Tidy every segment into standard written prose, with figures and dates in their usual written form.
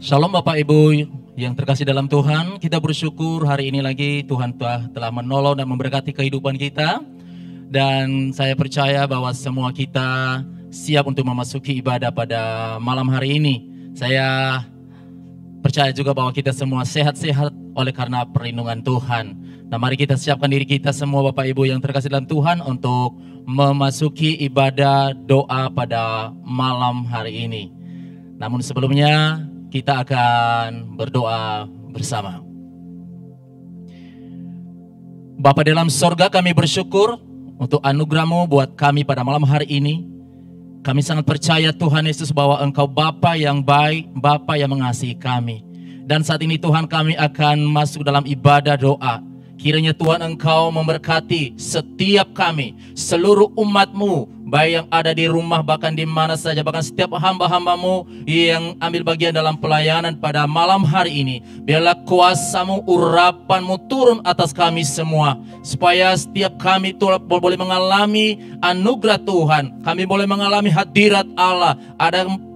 Shalom Bapak Ibu yang terkasih dalam Tuhan, kita bersyukur hari ini lagi Tuhan telah menolong dan memberkati kehidupan kita. Dan saya percaya bahwa semua kita siap untuk memasuki ibadah pada malam hari ini. Saya percaya juga bahwa kita semua sehat-sehat oleh karena perlindungan Tuhan. Nah, mari kita siapkan diri kita semua Bapak Ibu yang terkasih dalam Tuhan untuk memasuki ibadah doa pada malam hari ini. Namun sebelumnya kita akan berdoa bersama. Bapa dalam sorga, kami bersyukur untuk anugerah-Mu buat kami pada malam hari ini. Kami sangat percaya Tuhan Yesus bahwa Engkau Bapa yang baik, Bapa yang mengasihi kami. Dan saat ini Tuhan, kami akan masuk dalam ibadah doa. Kiranya Tuhan Engkau memberkati setiap kami, seluruh umat-Mu, baik yang ada di rumah bahkan di mana saja, bahkan setiap hamba-hamba-Mu yang ambil bagian dalam pelayanan pada malam hari ini. Biarlah kuasa-Mu, urapan-Mu turun atas kami semua, supaya setiap kami boleh mengalami anugerah Tuhan, kami boleh mengalami hadirat Allah,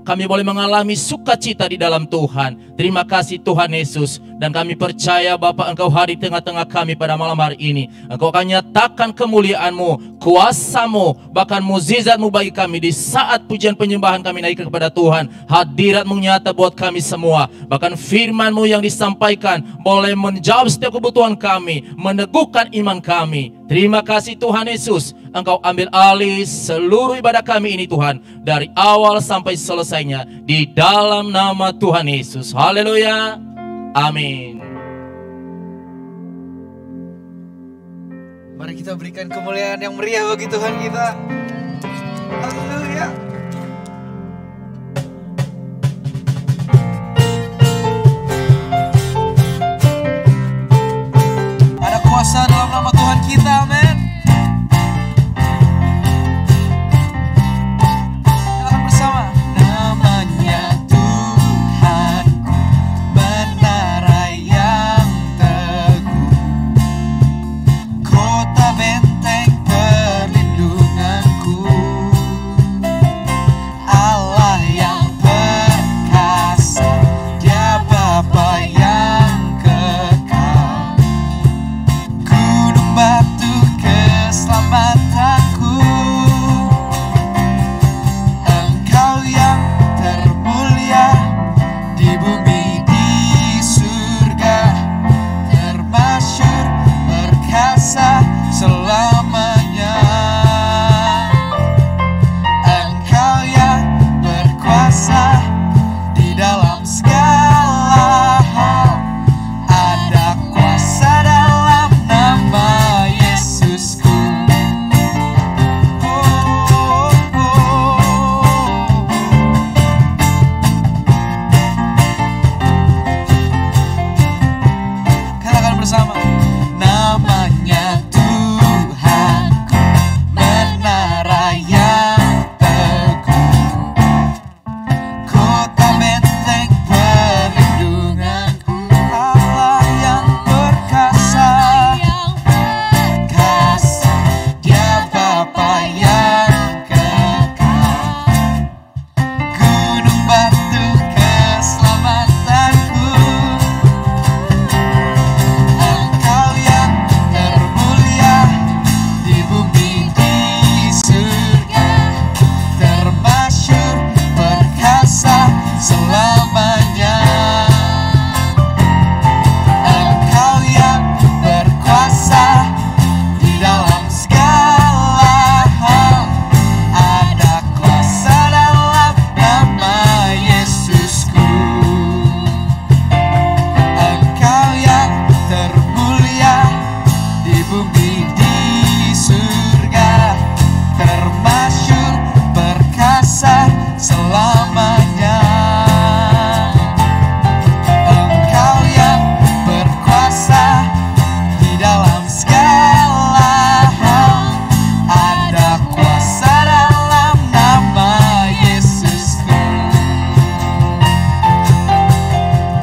kami boleh mengalami sukacita di dalam Tuhan. Terima kasih Tuhan Yesus. Dan kami percaya Bapa, Engkau hadir di tengah-tengah kami pada malam hari ini. Engkau akan nyatakan kemuliaan-Mu, kuasa-Mu, bahkan mukjizat-Mu bagi kami di saat pujian penyembahan kami naik kepada Tuhan. Hadirat-Mu nyata buat kami semua. Bahkan firman-Mu yang disampaikan boleh menjawab setiap kebutuhan kami, meneguhkan iman kami. Terima kasih Tuhan Yesus. Engkau ambil alih seluruh ibadah kami ini Tuhan, dari awal sampai selesainya, di dalam nama Tuhan Yesus. Haleluya. Amin. Mari kita berikan kemuliaan yang meriah bagi Tuhan kita. Haleluya. Ada kuasa dalam nama Tuhan kita, amin. Silakan bersama. Namanya Tuhanku, menara yang teguh, kota benteng perlindunganku, Allah yang perkasa, Dia Bapa yang kekal, gunung batu keselamatanku, Engkau yang termulia di bumi di surga, termasyhur perkasa selamanya. Engkau yang berkuasa di dalam segala hal, ada kuasa dalam nama Yesusku. Katakan bersama. Namanya Tuhanku, menara yang teguh, kota benteng perlindunganku, Allah yang perkasa, Dia Bapa yang kekal, gunung batu keselamatanku, Engkau yang termulia di bumi di surga, termasyhur perkasa selamanya. Engkau yang berkuasa di dalam segala hal, ada kuasa dalam nama Yesusku. Engkau yang termulia di bumi di surga, termasyhur perkasa selamanya. Engkau yang berkuasa di dalam segala hal, ada kuasa dalam nama Yesusku.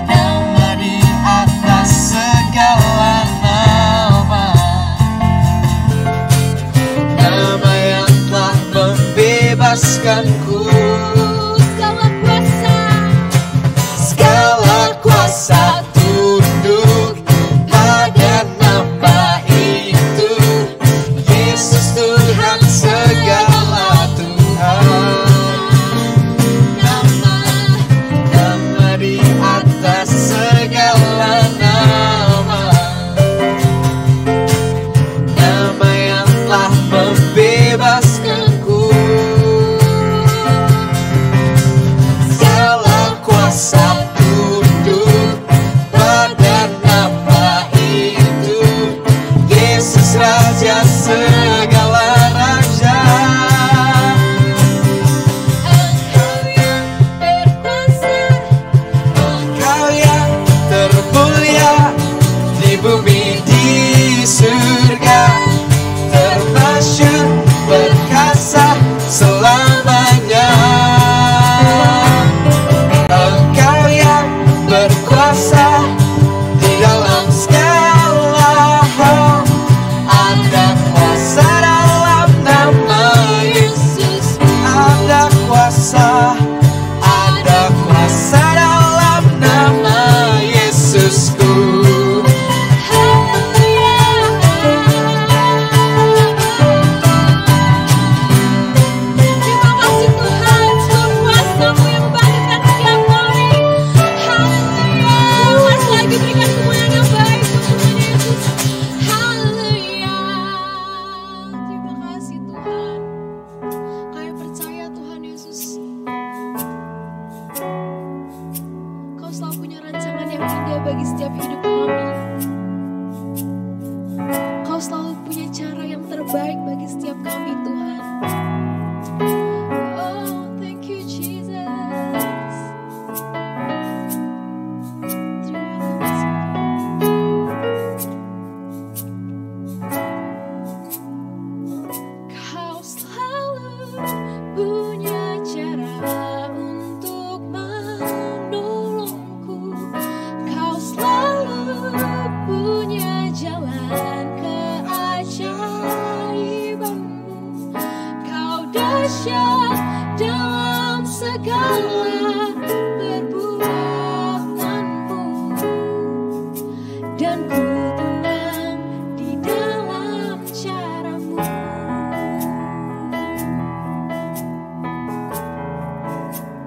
Nama di atas segala nama, nama yang telah membebaskanku. Segala kuasa, Segala selamanya. Engkau yang berkuasa di dalam segala hal. Ada kuasa dalam nama Yesus. Ada kuasa dalam nama Yesusku. Bagi setiap hidup kami, Kau selalu punya cara yang terbaik bagi setiap kami, Tuhan. Oh, thank you Jesus. Terima kasih. Kau selalu punya cara untuk menolongku. Kau selalu punya jalan keajaibanmu. Kau dahsyat dalam segala perbuatanmu, dan ku tenang di dalam caramu.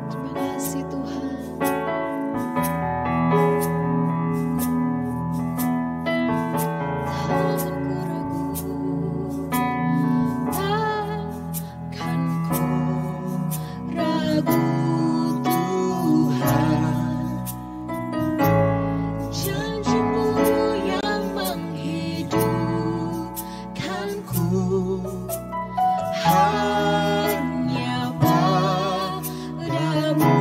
Terima kasih Tuhan. Takkan ku ragu Tuhan, janji-Mu yang menghidupkanku. Hanya padamu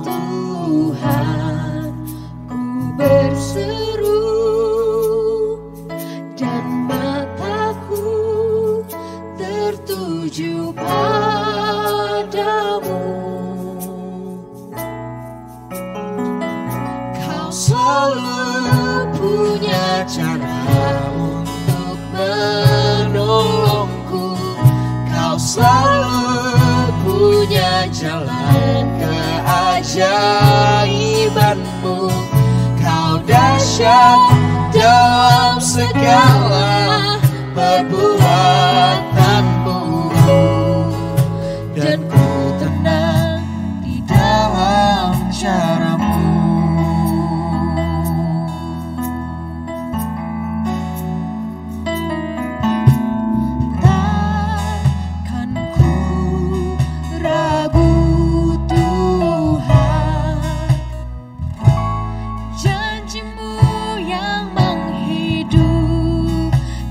Tuhan ku berseru, dan mataku tertuju padamu. Kau selalu punya cara untuk menolongku. Kau selalu punya jalan keajaibanmu. Kau dahsyat dalam segala perbuatanmu, dan ku tenang di dalam caramu. Takkan ku ragu Tuhan, janji-Mu yang menghidupkanku.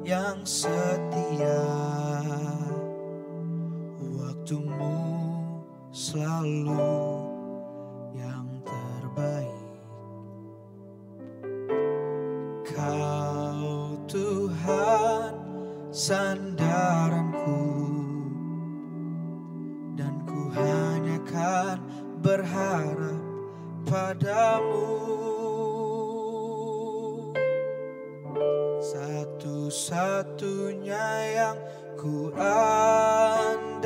yang setia, waktumu selalu yang terbaik. Kau Tuhan sandaranku, dan ku hanya kan berharap padamu. Satu-satunya yang ku andalkan,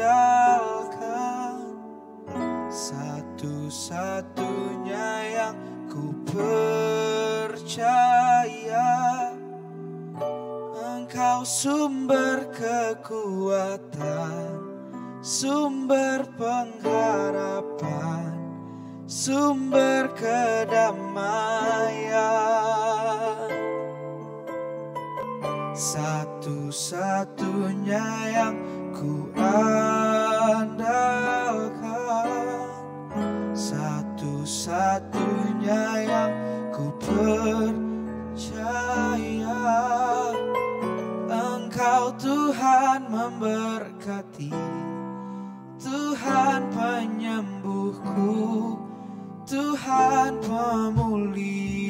satu-satunya yang ku percaya. Engkau sumber kekuatan, sumber pengharapan, sumber kedamaian. Satu-satunya yang ku andalkan, satu-satunya yang ku percaya. Engkau Tuhan memberkati, Tuhan penyembuhku, Tuhan pemulihku.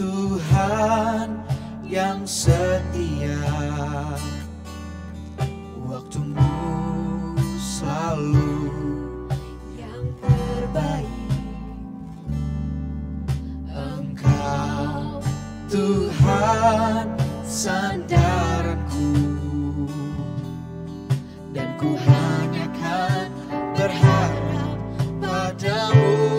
Tuhan yang setia, waktumu selalu yang terbaik. Engkau Tuhan sandaranku, dan ku hanya kan berharap padamu.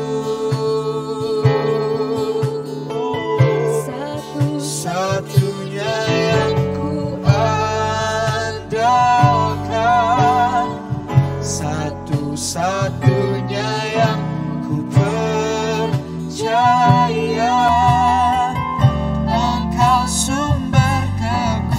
Satunya yang ku andalkan, satu-satunya yang ku percaya. Engkau sumber kekuatan,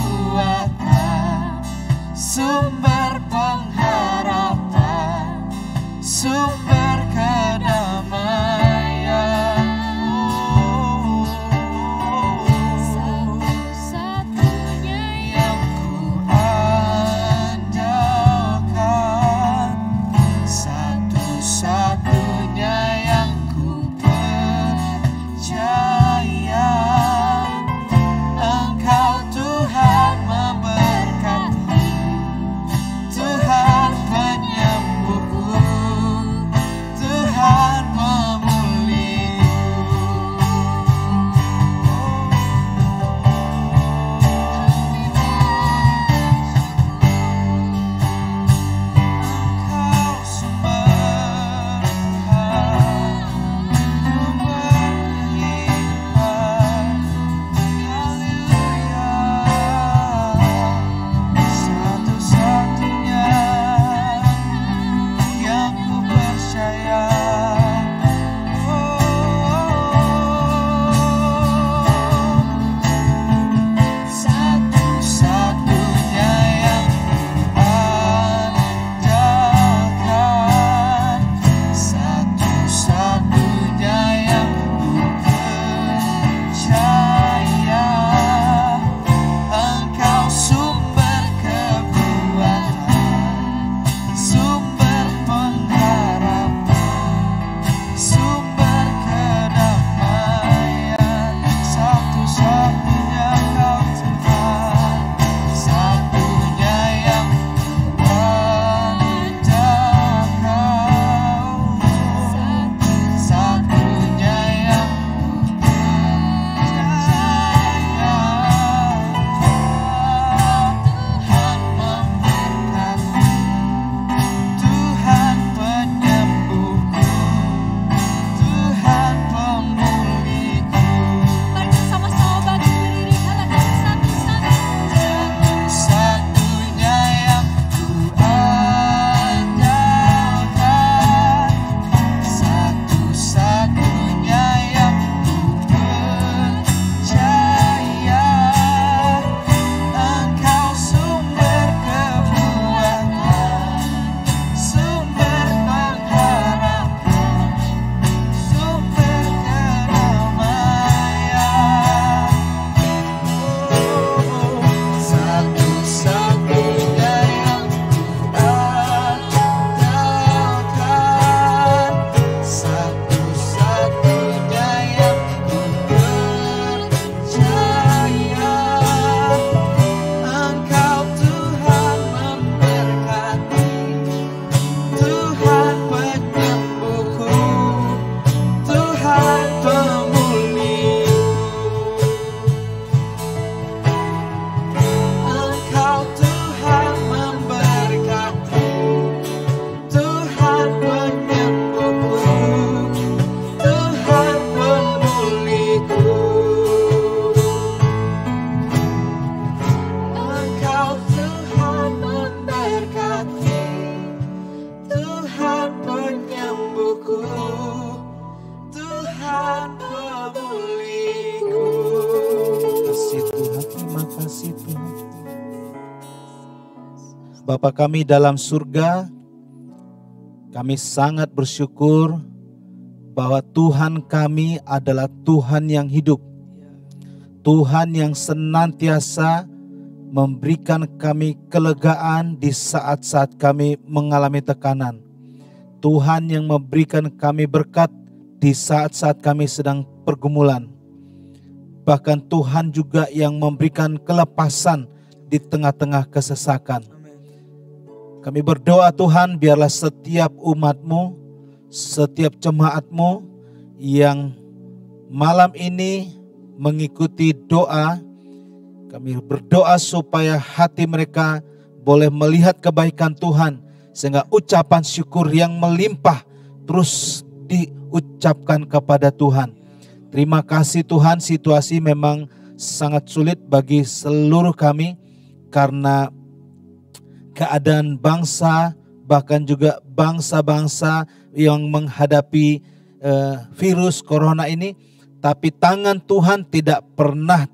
hati, Tuhan penyembuhku, Tuhan pemulihku. Kasih Tuhan, terima kasih Tuhan. Bapa kami dalam surga, kami sangat bersyukur bahwa Tuhan kami adalah Tuhan yang hidup. Tuhan yang senantiasa memberikan kami kelegaan di saat-saat kami mengalami tekanan. Tuhan yang memberikan kami berkat di saat-saat kami sedang pergumulan. Bahkan Tuhan juga yang memberikan kelepasan di tengah-tengah kesesakan. Kami berdoa Tuhan, biarlah setiap umat-Mu, setiap jemaat-Mu yang malam ini mengikuti doa, kami berdoa supaya hati mereka boleh melihat kebaikan Tuhan, sehingga ucapan syukur yang melimpah terus diucapkan kepada Tuhan. Terima kasih Tuhan, situasi memang sangat sulit bagi seluruh kami karena keadaan bangsa, bahkan juga bangsa-bangsa yang menghadapi virus corona ini. Tapi tangan Tuhan tidak pernah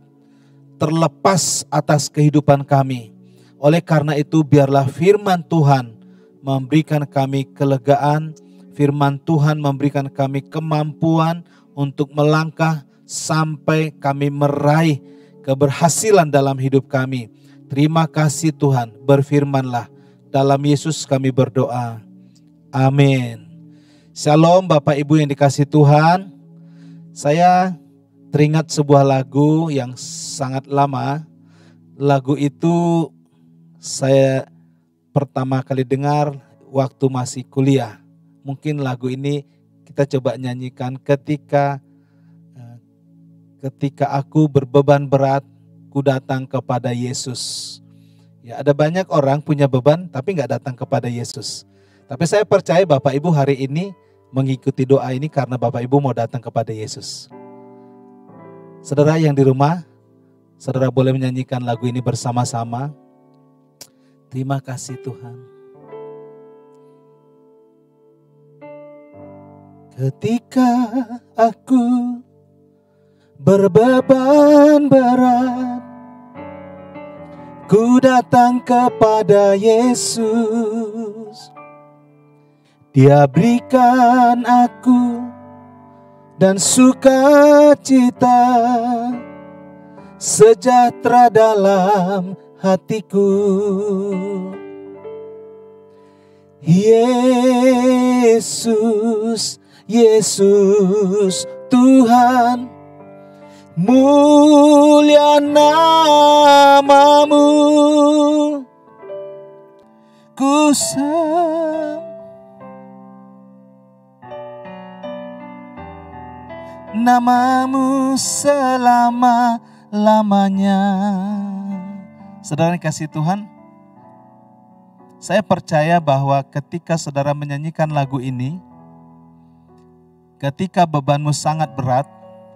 terlepas atas kehidupan kami. Oleh karena itu biarlah firman Tuhan memberikan kami kelegaan, firman Tuhan memberikan kami kemampuan untuk melangkah sampai kami meraih keberhasilan dalam hidup kami. Terima kasih Tuhan, berfirmanlah. Dalam Yesus kami berdoa. Amin. Shalom Bapak Ibu yang dikasihi Tuhan. Saya teringat sebuah lagu yang sangat lama. Lagu itu saya pertama kali dengar waktu masih kuliah. Mungkin lagu ini kita coba nyanyikan ketika aku berbeban berat, ku datang kepada Yesus. Ya, ada banyak orang punya beban tapi nggak datang kepada Yesus. Tapi saya percaya Bapak Ibu hari ini mengikuti doa ini karena Bapak Ibu mau datang kepada Yesus. Saudara yang di rumah, saudara boleh menyanyikan lagu ini bersama-sama. Terima kasih Tuhan. Ketika aku berbeban berat, ku datang kepada Yesus. Dia berikan aku dan sukacita, sejahtera dalam hatiku. Yesus, Yesus Tuhan, mulia namamu. Ku namamu selama-lamanya. Saudara kasih Tuhan, saya percaya bahwa ketika saudara menyanyikan lagu ini, ketika bebanmu sangat berat,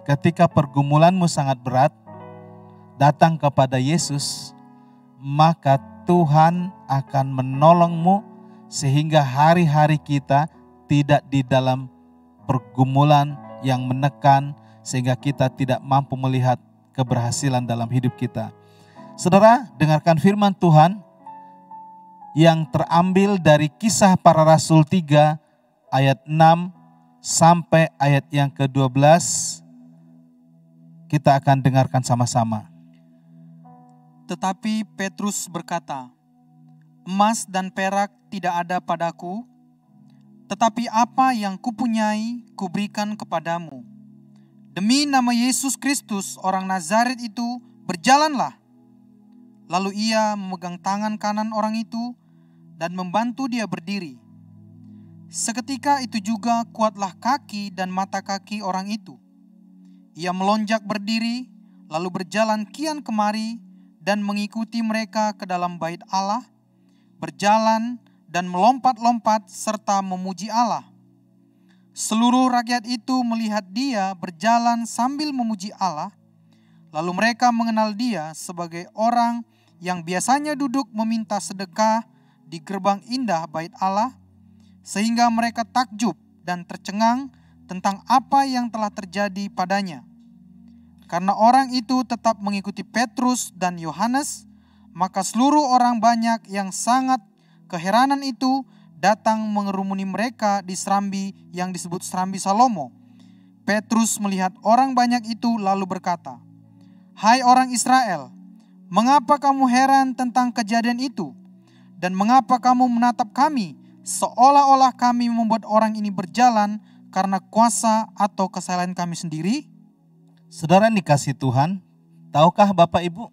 ketika pergumulanmu sangat berat, datang kepada Yesus, maka Tuhan akan menolongmu sehingga hari-hari kita tidak di dalam pergumulan yang menekan sehingga kita tidak mampu melihat keberhasilan dalam hidup kita. Saudara, dengarkan firman Tuhan yang terambil dari Kisah Para Rasul 3 ayat 6 sampai ayat yang ke-12. Kita akan dengarkan sama-sama. Tetapi Petrus berkata, "Emas dan perak tidak ada padaku, tetapi apa yang kupunyai kuberikan kepadamu. Demi nama Yesus Kristus orang Nazaret itu, berjalanlah." Lalu ia memegang tangan kanan orang itu dan membantu dia berdiri. Seketika itu juga kuatlah kaki dan mata kaki orang itu. Ia melonjak berdiri, lalu berjalan kian kemari dan mengikuti mereka ke dalam bait Allah, berjalan dan melompat-lompat serta memuji Allah. Seluruh rakyat itu melihat dia berjalan sambil memuji Allah, lalu mereka mengenal dia sebagai orang yang biasanya duduk meminta sedekah di gerbang indah bait Allah, sehingga mereka takjub dan tercengang tentang apa yang telah terjadi padanya. Karena orang itu tetap mengikuti Petrus dan Yohanes, maka seluruh orang banyak yang sangat keheranan itu datang mengerumuni mereka di serambi yang disebut serambi Salomo. Petrus melihat orang banyak itu lalu berkata, "Hai orang Israel, mengapa kamu heran tentang kejadian itu? Dan mengapa kamu menatap kami seolah-olah kami membuat orang ini berjalan karena kuasa atau kesalahan kami sendiri?" Saudara yang dikasihi Tuhan, tahukah Bapak Ibu,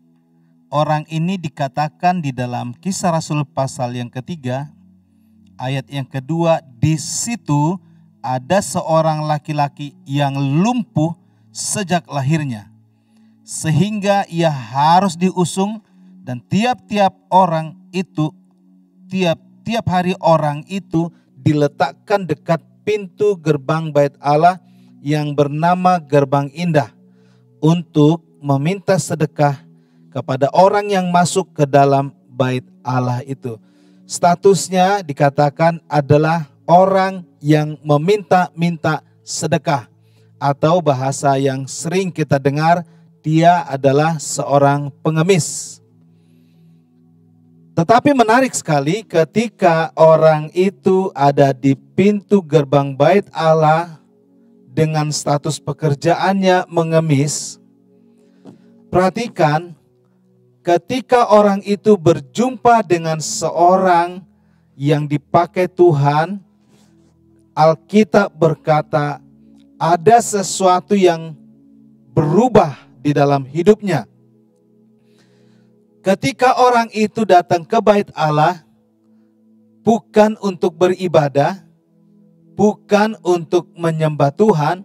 orang ini dikatakan di dalam Kisah Rasul pasal yang ketiga, ayat yang kedua, di situ ada seorang laki-laki yang lumpuh sejak lahirnya, sehingga ia harus diusung dan tiap-tiap hari orang itu diletakkan dekat pintu gerbang bait Allah yang bernama Gerbang Indah untuk meminta sedekah kepada orang yang masuk ke dalam bait Allah itu. Statusnya dikatakan adalah orang yang meminta-minta sedekah, atau bahasa yang sering kita dengar, dia adalah seorang pengemis. Tetapi menarik sekali ketika orang itu ada di pintu gerbang bait Allah dengan status pekerjaannya mengemis. Perhatikan, ketika orang itu berjumpa dengan seorang yang dipakai Tuhan, Alkitab berkata ada sesuatu yang berubah di dalam hidupnya. Ketika orang itu datang ke bait Allah, bukan untuk beribadah, bukan untuk menyembah Tuhan,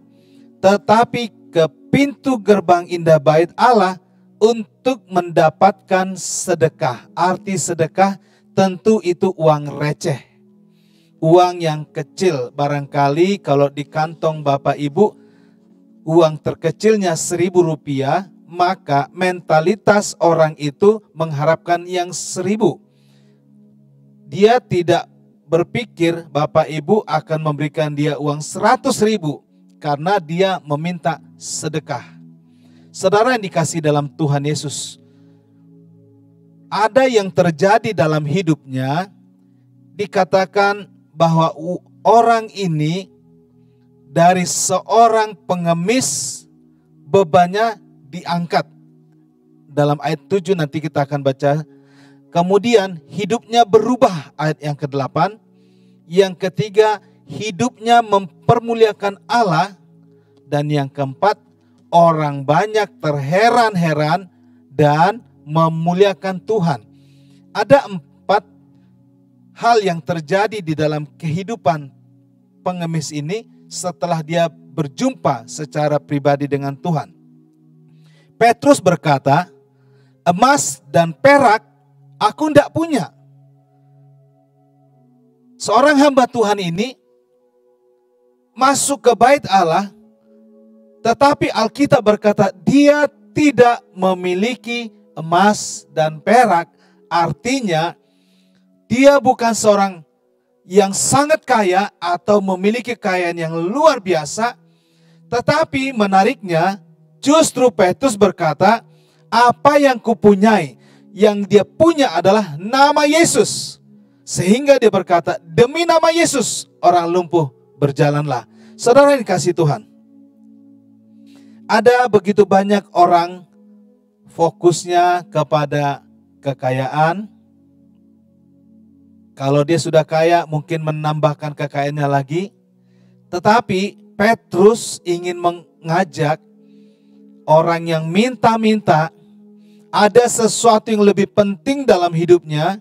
tetapi ke pintu gerbang indah bait Allah untuk mendapatkan sedekah. Arti sedekah tentu itu uang receh, uang yang kecil. Barangkali kalau di kantong Bapak Ibu uang terkecilnya Rp1.000, maka mentalitas orang itu mengharapkan yang 1.000. Dia tidak berpikir Bapak Ibu akan memberikan dia uang 100.000 karena dia meminta sedekah. Saudara yang dikasihi dalam Tuhan Yesus, ada yang terjadi dalam hidupnya, dikatakan bahwa orang ini dari seorang pengemis bebannya diangkat. Dalam ayat 7 nanti kita akan baca. Kemudian hidupnya berubah, ayat yang ke-8. Yang ketiga, hidupnya mempermuliakan Allah. Dan yang keempat, orang banyak terheran-heran dan memuliakan Tuhan. Ada 4 hal yang terjadi di dalam kehidupan pengemis ini setelah dia berjumpa secara pribadi dengan Tuhan. Petrus berkata, emas dan perak aku tidak punya. Seorang hamba Tuhan ini masuk ke bait Allah, tetapi Alkitab berkata dia tidak memiliki emas dan perak. Artinya dia bukan seorang yang sangat kaya atau memiliki kekayaan yang luar biasa. Tetapi menariknya, justru Petrus berkata, apa yang kupunyai, yang dia punya adalah nama Yesus. Sehingga dia berkata, demi nama Yesus orang lumpuh berjalanlah. Saudara yang dikasihi Tuhan, ada begitu banyak orang fokusnya kepada kekayaan. Kalau dia sudah kaya mungkin menambahkan kekayaannya lagi. Tetapi Petrus ingin mengajak orang yang minta-minta, ada sesuatu yang lebih penting dalam hidupnya.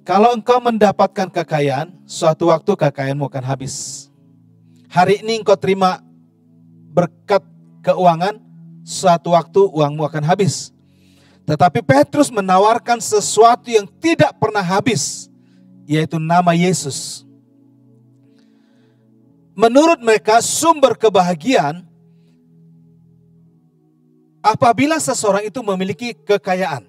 Kalau engkau mendapatkan kekayaan, suatu waktu kekayaanmu akan habis. Hari ini engkau terima berkat keuangan, suatu waktu uangmu akan habis. Tetapi Petrus menawarkan sesuatu yang tidak pernah habis, yaitu nama Yesus. Menurut mereka sumber kebahagiaan apabila seseorang itu memiliki kekayaan.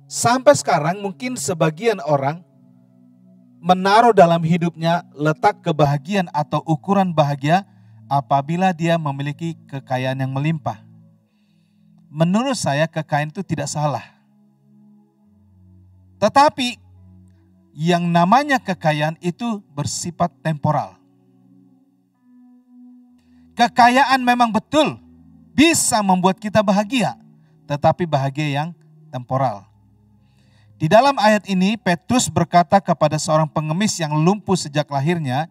Sampai sekarang mungkin sebagian orang menaruh dalam hidupnya letak kebahagiaan atau ukuran bahagia apabila dia memiliki kekayaan yang melimpah. Menurut saya kekayaan itu tidak salah. Tetapi yang namanya kekayaan itu bersifat temporal. Kekayaan memang betul bisa membuat kita bahagia, tetapi bahagia yang temporal. Di dalam ayat ini Petrus berkata kepada seorang pengemis yang lumpuh sejak lahirnya,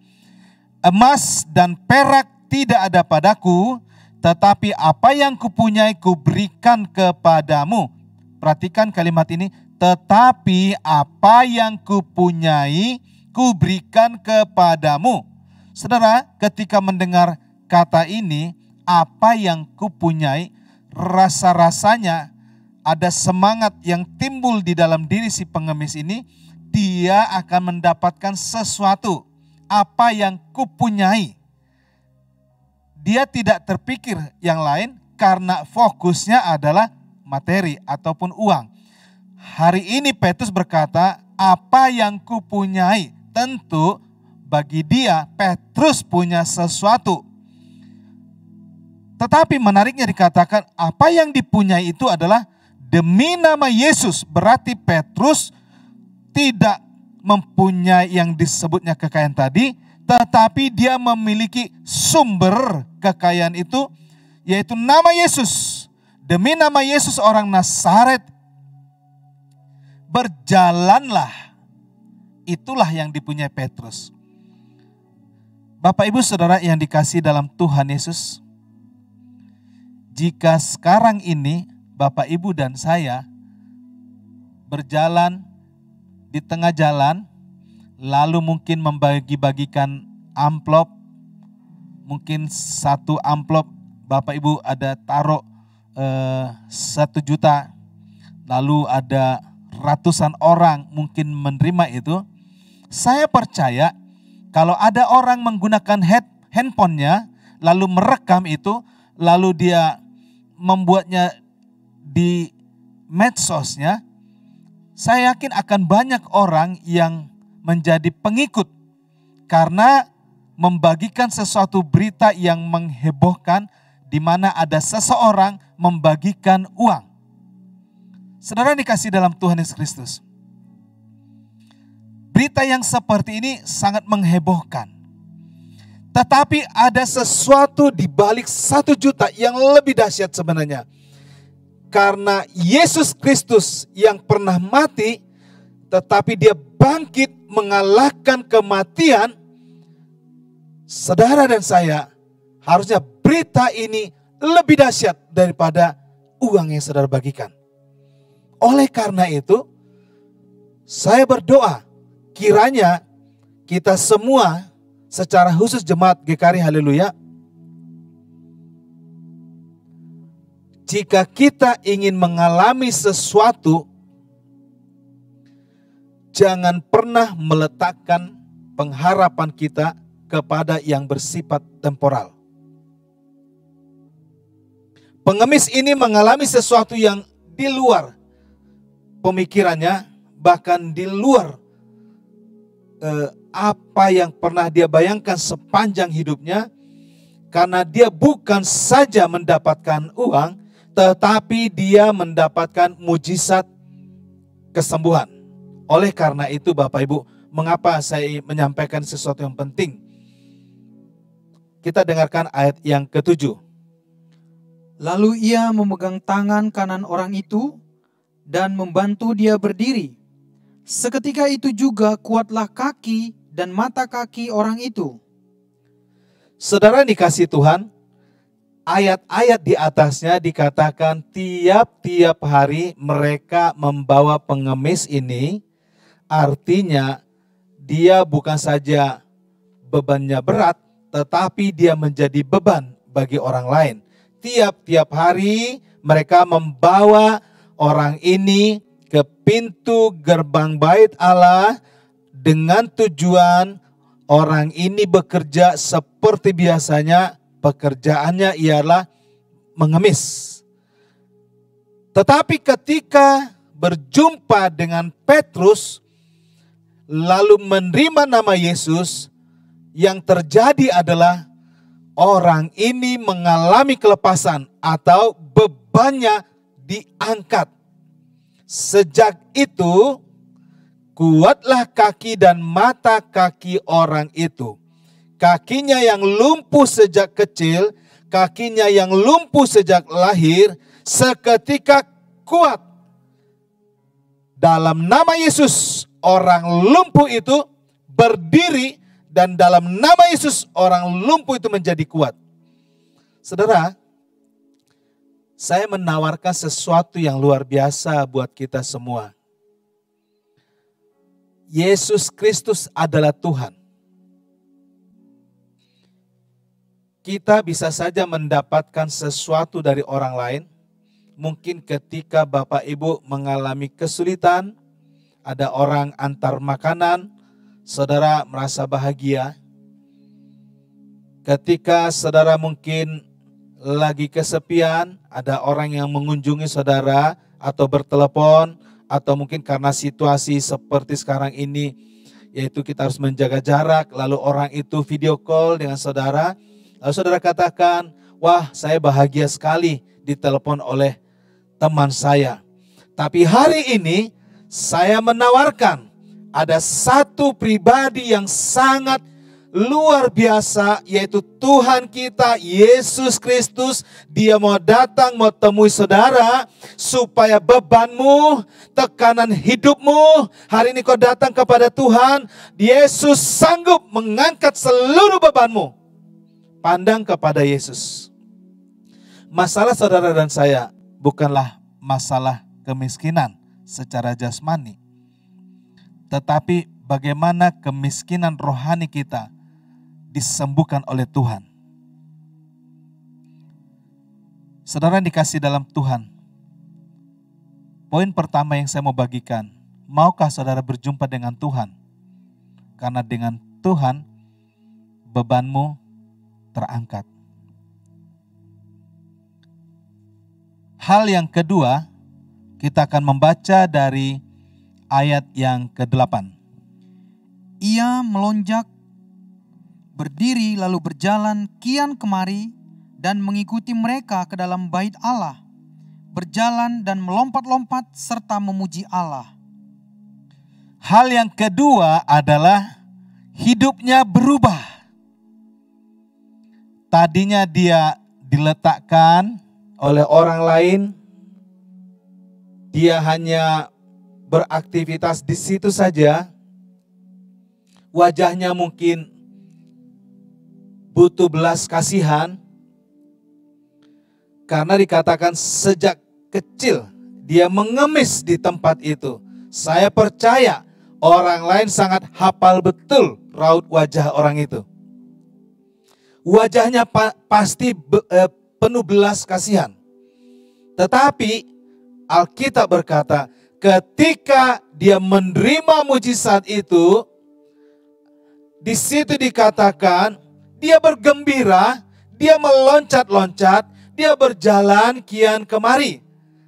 emas dan perak tidak ada padaku, tetapi apa yang kupunyai kuberikan kepadamu. Perhatikan kalimat ini, tetapi apa yang kupunyai kuberikan kepadamu. Saudara, ketika mendengar kata ini, apa yang kupunyai, rasa-rasanya ada semangat yang timbul di dalam diri si pengemis ini. Dia akan mendapatkan sesuatu, apa yang kupunyai. Dia tidak terpikir yang lain karena fokusnya adalah materi ataupun uang. Hari ini Petrus berkata, apa yang kupunyai. Tentu bagi dia Petrus punya sesuatu. Tetapi menariknya dikatakan apa yang dipunyai itu adalah demi nama Yesus. Berarti Petrus tidak mempunyai yang disebutnya kekayaan tadi, tetapi dia memiliki sumber kekayaan itu, yaitu nama Yesus. Demi nama Yesus orang Nazaret, berjalanlah. Itulah yang dipunyai Petrus. Bapak Ibu Saudara yang dikasihi dalam Tuhan Yesus, jika sekarang ini Bapak Ibu dan saya berjalan di tengah jalan, lalu mungkin membagi-bagikan amplop, mungkin satu amplop Bapak Ibu ada taruh 1 juta, lalu ada ratusan orang mungkin menerima itu. Saya percaya kalau ada orang menggunakan handphonenya lalu merekam itu, lalu dia membuatnya di medsosnya, saya yakin akan banyak orang yang menjadi pengikut karena membagikan sesuatu berita yang menghebohkan di mana ada seseorang membagikan uang. Saudara dikasih dalam Tuhan Yesus Kristus, berita yang seperti ini sangat menghebohkan. Tetapi ada sesuatu di balik 1 juta yang lebih dahsyat sebenarnya. Karena Yesus Kristus yang pernah mati, tetapi dia bangkit mengalahkan kematian. Saudara dan saya, harusnya berita ini lebih dahsyat daripada uang yang saudara bagikan. Oleh karena itu, saya berdoa kiranya kita semua secara khusus jemaat GKRI Haleluya, jika kita ingin mengalami sesuatu, jangan pernah meletakkan pengharapan kita kepada yang bersifat temporal. Pengemis ini mengalami sesuatu yang di luar pemikirannya, bahkan di luar apa yang pernah dia bayangkan sepanjang hidupnya, karena dia bukan saja mendapatkan uang, tetapi dia mendapatkan mujizat kesembuhan. Oleh karena itu Bapak Ibu, mengapa saya menyampaikan sesuatu yang penting? Kita dengarkan ayat yang ke-7. Lalu ia memegang tangan kanan orang itu dan membantu dia berdiri. Seketika itu juga kuatlah kaki dan mata kaki orang itu. Saudara dikasih Tuhan, ayat-ayat di atasnya dikatakan tiap-tiap hari mereka membawa pengemis ini. Artinya dia bukan saja bebannya berat, tetapi dia menjadi beban bagi orang lain. Tiap-tiap hari mereka membawa orang ini ke pintu gerbang bait Allah dengan tujuan orang ini bekerja seperti biasanya, pekerjaannya ialah mengemis. Tetapi ketika berjumpa dengan Petrus, lalu menerima nama Yesus, yang terjadi adalah orang ini mengalami kelepasan atau bebannya diangkat. Sejak itu, kuatlah kaki dan mata kaki orang itu. Kakinya yang lumpuh sejak kecil, kakinya yang lumpuh sejak lahir, seketika kuat. Dalam nama Yesus, orang lumpuh itu berdiri, dan dalam nama Yesus orang lumpuh itu menjadi kuat. Saudara, saya menawarkan sesuatu yang luar biasa buat kita semua. Yesus Kristus adalah Tuhan. Kita bisa saja mendapatkan sesuatu dari orang lain. Mungkin ketika Bapak Ibu mengalami kesulitan, ada orang antar makanan, saudara merasa bahagia. Ketika saudara mungkin lagi kesepian, ada orang yang mengunjungi saudara atau bertelepon, atau mungkin karena situasi seperti sekarang ini, yaitu kita harus menjaga jarak, lalu orang itu video call dengan saudara, lalu saudara katakan, wah saya bahagia sekali ditelepon oleh teman saya. Tapi hari ini saya menawarkan, ada satu pribadi yang sangat luar biasa, yaitu Tuhan kita Yesus Kristus. Dia mau datang, mau temui saudara, supaya bebanmu, tekanan hidupmu, hari ini kau datang kepada Tuhan, Yesus sanggup mengangkat seluruh bebanmu. Pandang kepada Yesus. Masalah saudara dan saya bukanlah masalah kemiskinan secara jasmani, tetapi bagaimana kemiskinan rohani kita disembuhkan oleh Tuhan. Saudara yang dikasih dalam Tuhan, poin pertama yang saya mau bagikan, maukah saudara berjumpa dengan Tuhan? Karena dengan Tuhan bebanmu terangkat. Hal yang kedua, kita akan membaca dari ayat yang ke-8. Ia melonjak, berdiri lalu berjalan kian kemari dan mengikuti mereka ke dalam bait Allah, berjalan dan melompat-lompat serta memuji Allah. Hal yang kedua adalah hidupnya berubah. Tadinya dia diletakkan oleh orang lain, dia hanya beraktivitas di situ saja. Wajahnya mungkin butuh belas kasihan, karena dikatakan sejak kecil dia mengemis di tempat itu. Saya percaya orang lain sangat hafal betul raut wajah orang itu. Wajahnya pasti penuh belas kasihan. Tetapi Alkitab berkata, ketika dia menerima mujizat itu, di situ dikatakan dia bergembira, dia meloncat-loncat, dia berjalan kian kemari.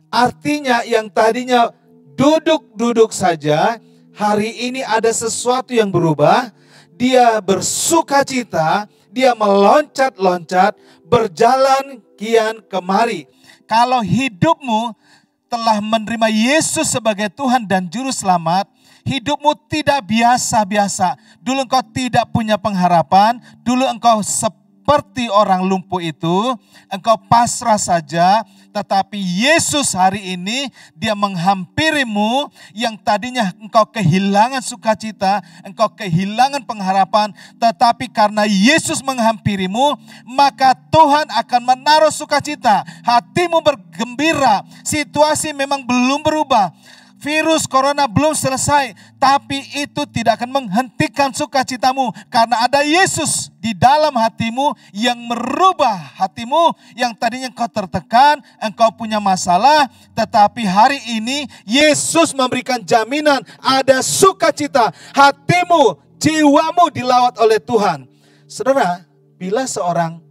Artinya yang tadinya duduk-duduk saja, hari ini ada sesuatu yang berubah. Dia bersukacita, dia meloncat-loncat, berjalan kian kemari. Kalau hidupmu telah menerima Yesus sebagai Tuhan dan Juru Selamat, hidupmu tidak biasa-biasa. Dulu engkau tidak punya pengharapan, dulu engkau seperti orang lumpuh itu, engkau pasrah saja. Tetapi Yesus hari ini dia menghampirimu, yang tadinya engkau kehilangan sukacita, engkau kehilangan pengharapan. Tetapi karena Yesus menghampirimu, maka Tuhan akan menaruh sukacita. Hatimu bergembira, situasi memang belum berubah. Virus corona belum selesai, tapi itu tidak akan menghentikan sukacitamu, karena ada Yesus di dalam hatimu yang merubah hatimu. Yang tadinya engkau tertekan, engkau punya masalah, tetapi hari ini Yesus memberikan jaminan ada sukacita. Hatimu, jiwamu dilawat oleh Tuhan. Saudara, bila seorang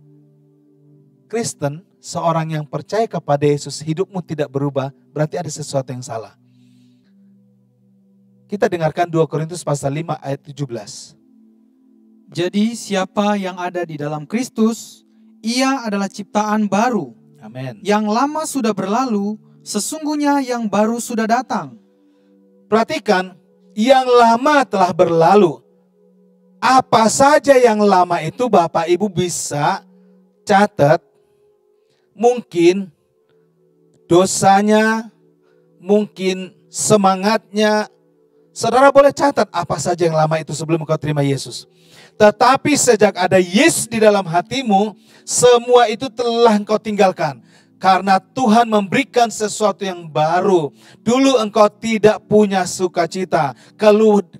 Kristen, seorang yang percaya kepada Yesus, hidupmu tidak berubah, berarti ada sesuatu yang salah. Kita dengarkan 2 Korintus pasal 5 ayat 17. Jadi siapa yang ada di dalam Kristus, ia adalah ciptaan baru. Amin. Yang lama sudah berlalu, sesungguhnya yang baru sudah datang. Perhatikan, yang lama telah berlalu. Apa saja yang lama itu Bapak Ibu bisa catat. Mungkin dosanya, mungkin semangatnya. Saudara boleh catat apa saja yang lama itu sebelum engkau terima Yesus. Tetapi sejak ada Yesus di dalam hatimu, semua itu telah engkau tinggalkan. Karena Tuhan memberikan sesuatu yang baru. Dulu engkau tidak punya sukacita.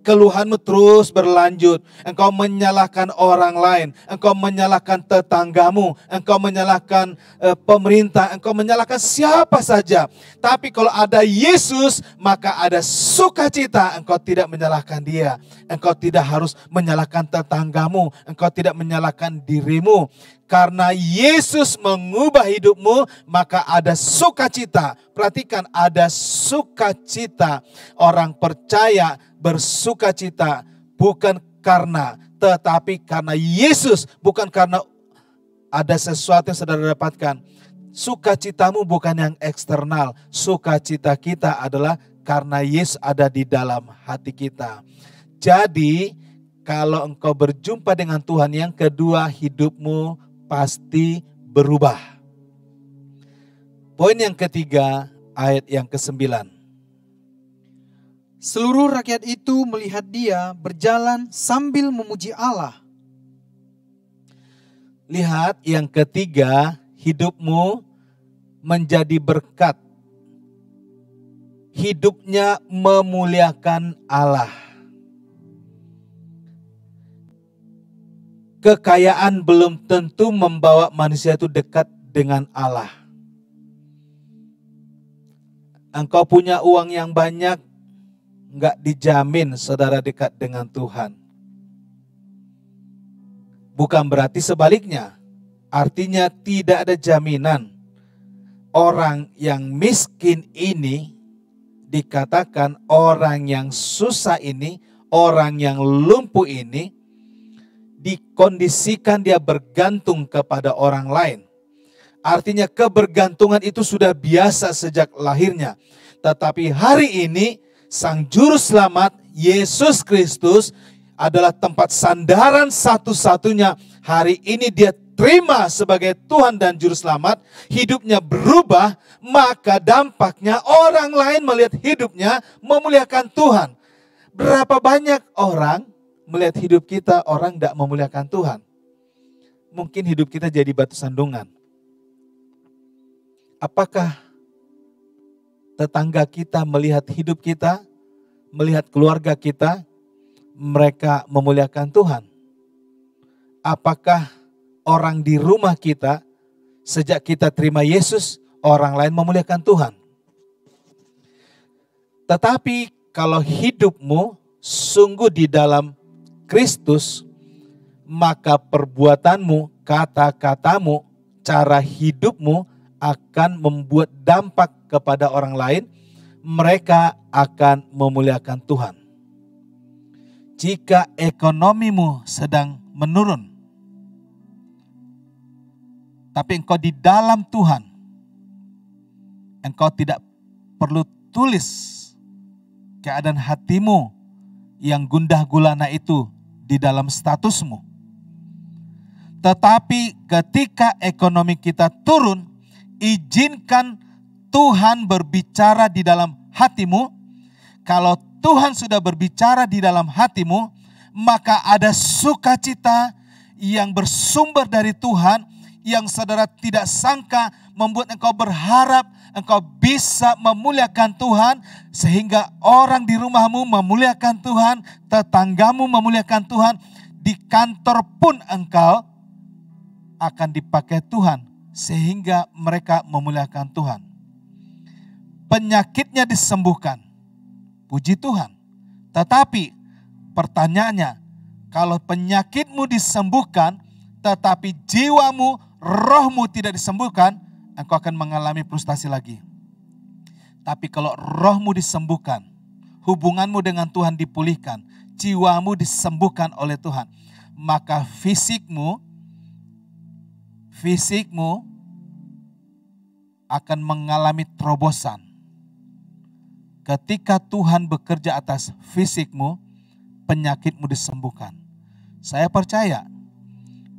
Keluhanmu terus berlanjut. Engkau menyalahkan orang lain. Engkau menyalahkan tetanggamu. Engkau menyalahkan pemerintah. Engkau menyalahkan siapa saja. Tapi kalau ada Yesus, maka ada sukacita. Engkau tidak menyalahkan dia. Engkau tidak harus menyalahkan tetanggamu. Engkau tidak menyalahkan dirimu. Karena Yesus mengubah hidupmu, maka ada sukacita. Perhatikan, ada sukacita. Orang percaya bersukacita bukan karena, tetapi karena Yesus. Bukan karena ada sesuatu yang saudara dapatkan. Sukacitamu bukan yang eksternal. Sukacita kita adalah karena Yesus ada di dalam hati kita. Jadi, kalau engkau berjumpa dengan Tuhan, yang kedua, hidupmu pasti berubah. Poin yang ketiga, ayat yang ke-9. Seluruh rakyat itu melihat dia berjalan sambil memuji Allah. Lihat yang ketiga, hidupmu menjadi berkat. Hidupnya memuliakan Allah. Kekayaan belum tentu membawa manusia itu dekat dengan Allah. Engkau punya uang yang banyak, enggak dijamin saudara dekat dengan Tuhan. Bukan berarti sebaliknya. Artinya tidak ada jaminan. Orang yang miskin ini dikatakan orang yang susah ini, orang yang lumpuh ini, dikondisikan dia bergantung kepada orang lain. Artinya kebergantungan itu sudah biasa sejak lahirnya. Tetapi hari ini Sang Juru Selamat Yesus Kristus adalah tempat sandaran satu-satunya. Hari ini dia terima sebagai Tuhan dan Juru Selamat. Hidupnya berubah, maka dampaknya orang lain melihat hidupnya memuliakan Tuhan. Berapa banyak orang melihat hidup kita, orang tidak memuliakan Tuhan. Mungkin hidup kita jadi batu sandungan. Apakah tetangga kita melihat hidup kita, melihat keluarga kita, mereka memuliakan Tuhan? Apakah orang di rumah kita, sejak kita terima Yesus, orang lain memuliakan Tuhan? Tetapi kalau hidupmu sungguh di dalam Kristus, maka perbuatanmu, kata-katamu, cara hidupmu akan membuat dampak kepada orang lain. Mereka akan memuliakan Tuhan. Jika ekonomimu sedang menurun, tapi engkau di dalam Tuhan, engkau tidak perlu tulis keadaan hatimu yang gundah gulana itu di dalam statusmu. Tetapi ketika ekonomi kita turun, izinkan Tuhan berbicara di dalam hatimu. Kalau Tuhan sudah berbicara di dalam hatimu, maka ada sukacita yang bersumber dari Tuhan, yang saudara tidak sangka, membuat engkau berharap engkau bisa memuliakan Tuhan, sehingga orang di rumahmu memuliakan Tuhan, tetanggamu memuliakan Tuhan, di kantor pun engkau akan dipakai Tuhan, sehingga mereka memuliakan Tuhan. Penyakitnya disembuhkan, puji Tuhan. Tetapi pertanyaannya, kalau penyakitmu disembuhkan, tetapi jiwamu, rohmu tidak disembuhkan, engkau akan mengalami frustasi lagi. Tapi kalau rohmu disembuhkan, hubunganmu dengan Tuhan dipulihkan, jiwamu disembuhkan oleh Tuhan, maka fisikmu akan mengalami terobosan. Ketika Tuhan bekerja atas fisikmu, penyakitmu disembuhkan. Saya percaya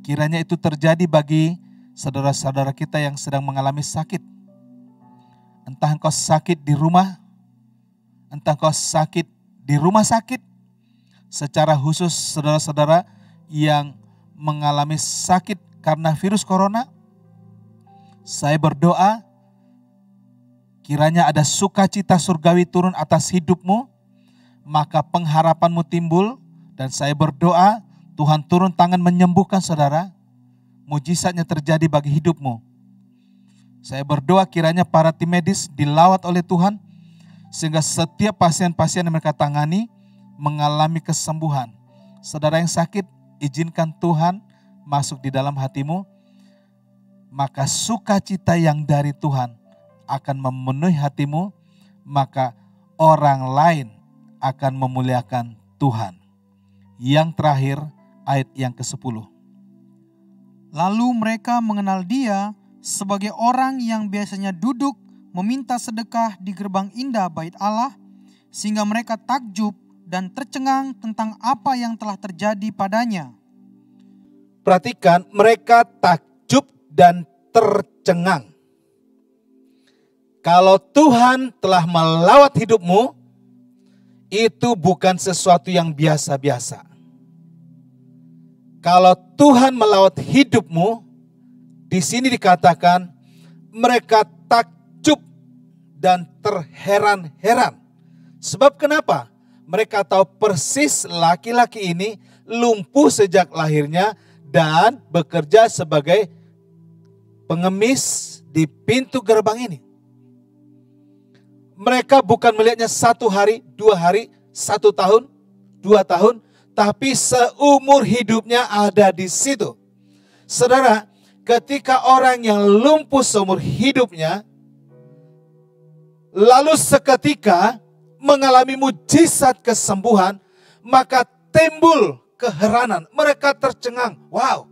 kiranya itu terjadi bagi saudara-saudara kita yang sedang mengalami sakit. Entah engkau sakit di rumah, entah engkau sakit di rumah sakit. Secara khusus saudara-saudara yang mengalami sakit karena virus corona, saya berdoa kiranya ada sukacita surgawi turun atas hidupmu, maka pengharapanmu timbul, dan saya berdoa Tuhan turun tangan menyembuhkan saudara, mujizatnya terjadi bagi hidupmu. Saya berdoa kiranya para tim medis dilawat oleh Tuhan, sehingga setiap pasien-pasien yang mereka tangani mengalami kesembuhan. Saudara yang sakit, izinkan Tuhan masuk di dalam hatimu, maka sukacita yang dari Tuhan akan memenuhi hatimu, maka orang lain akan memuliakan Tuhan. Yang terakhir, ayat yang ke-10. Lalu mereka mengenal dia sebagai orang yang biasanya duduk meminta sedekah di gerbang indah bait Allah, sehingga mereka takjub dan tercengang tentang apa yang telah terjadi padanya. Perhatikan, mereka takjub dan tercengang. Kalau Tuhan telah melawat hidupmu, itu bukan sesuatu yang biasa-biasa. Kalau Tuhan melawat hidupmu, di sini dikatakan mereka takjub dan terheran-heran. Sebab kenapa? Mereka tahu persis laki-laki ini lumpuh sejak lahirnya dan bekerja sebagai pengemis di pintu gerbang ini. Mereka bukan melihatnya 1 hari, 2 hari, 1 tahun, 2 tahun, tapi seumur hidupnya ada di situ. Saudara, ketika orang yang lumpuh seumur hidupnya, lalu seketika mengalami mujizat kesembuhan, maka timbul keheranan. Mereka tercengang, wow,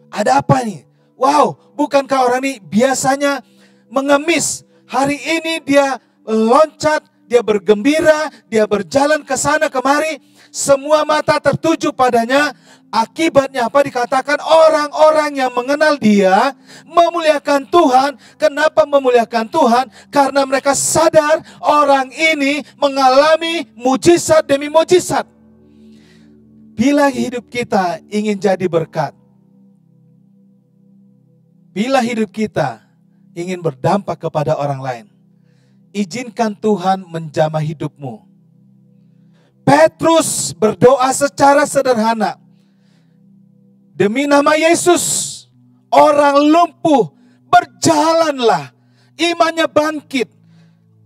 ada apa nih? Wow, bukankah orang ini biasanya mengemis? Hari ini dia loncat, dia bergembira, dia berjalan ke sana kemari, semua mata tertuju padanya. Akibatnya apa? Dikatakan orang-orang yang mengenal dia memuliakan Tuhan. Kenapa memuliakan Tuhan? Karena mereka sadar orang ini mengalami mujizat demi mujizat. Bila hidup kita ingin jadi berkat, bila hidup kita ingin berdampak kepada orang lain, izinkan Tuhan menjamah hidupmu. Petrus berdoa secara sederhana. Demi nama Yesus, orang lumpuh berjalanlah. Imannya bangkit.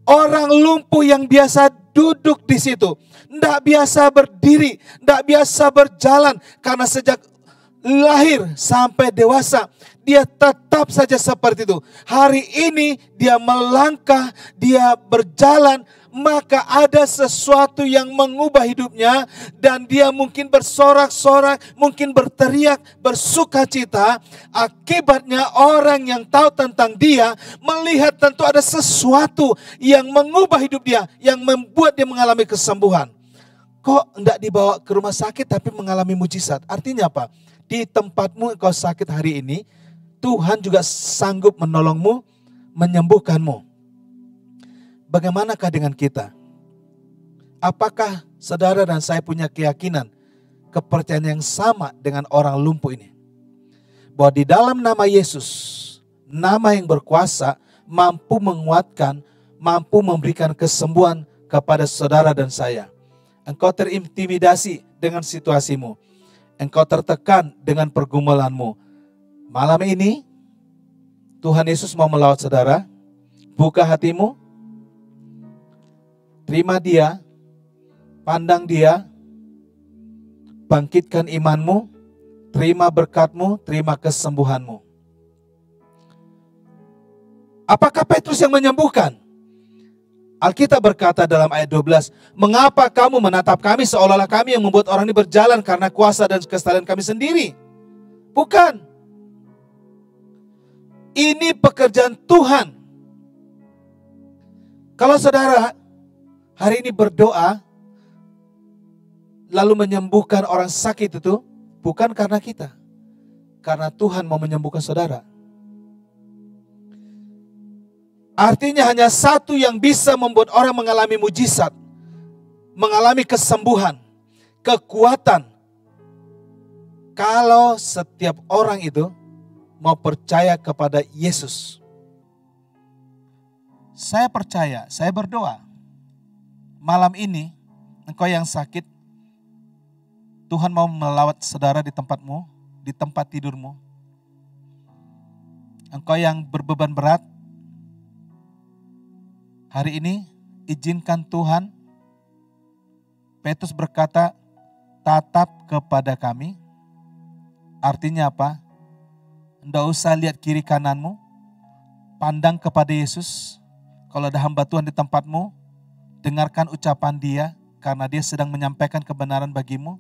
Orang lumpuh yang biasa duduk di situ, tidak biasa berdiri, tidak biasa berjalan. Karena sejak lahir sampai dewasa, dia tetap saja seperti itu. Hari ini dia melangkah, dia berjalan, maka ada sesuatu yang mengubah hidupnya. Dan dia mungkin bersorak-sorak, mungkin berteriak, bersukacita. Akibatnya orang yang tahu tentang dia melihat tentu ada sesuatu yang mengubah hidup dia, yang membuat dia mengalami kesembuhan. Kok enggak dibawa ke rumah sakit tapi mengalami mujizat? Artinya apa? Di tempatmu engkau sakit hari ini, Tuhan juga sanggup menolongmu, menyembuhkanmu. Bagaimanakah dengan kita? Apakah saudara dan saya punya keyakinan, kepercayaan yang sama dengan orang lumpuh ini? Bahwa di dalam nama Yesus, nama yang berkuasa, mampu menguatkan, mampu memberikan kesembuhan kepada saudara dan saya. Engkau terintimidasi dengan situasimu. Engkau tertekan dengan pergumulanmu. Malam ini, Tuhan Yesus mau melawat saudara. Buka hatimu. Terima dia. Pandang dia. Bangkitkan imanmu. Terima berkatmu. Terima kesembuhanmu. Apakah Petrus yang menyembuhkan? Alkitab berkata dalam ayat 12, mengapa kamu menatap kami seolah-olah kami yang membuat orang ini berjalan karena kuasa dan kesalahan kami sendiri? Bukan. Ini pekerjaan Tuhan. Kalau saudara hari ini berdoa, lalu menyembuhkan orang sakit itu, bukan karena kita. Karena Tuhan mau menyembuhkan saudara. Artinya hanya satu yang bisa membuat orang mengalami mujizat, mengalami kesembuhan, kekuatan. Kalau setiap orang itu mau percaya kepada Yesus. Saya percaya, saya berdoa. Malam ini, engkau yang sakit, Tuhan mau melawat saudara di tempatmu, di tempat tidurmu. Engkau yang berbeban berat, hari ini izinkan Tuhan. Petrus berkata, tatap kepada kami. Artinya apa? Tidak usah lihat kiri kananmu, pandang kepada Yesus. Kalau ada hamba Tuhan di tempatmu, dengarkan ucapan dia, karena dia sedang menyampaikan kebenaran bagimu.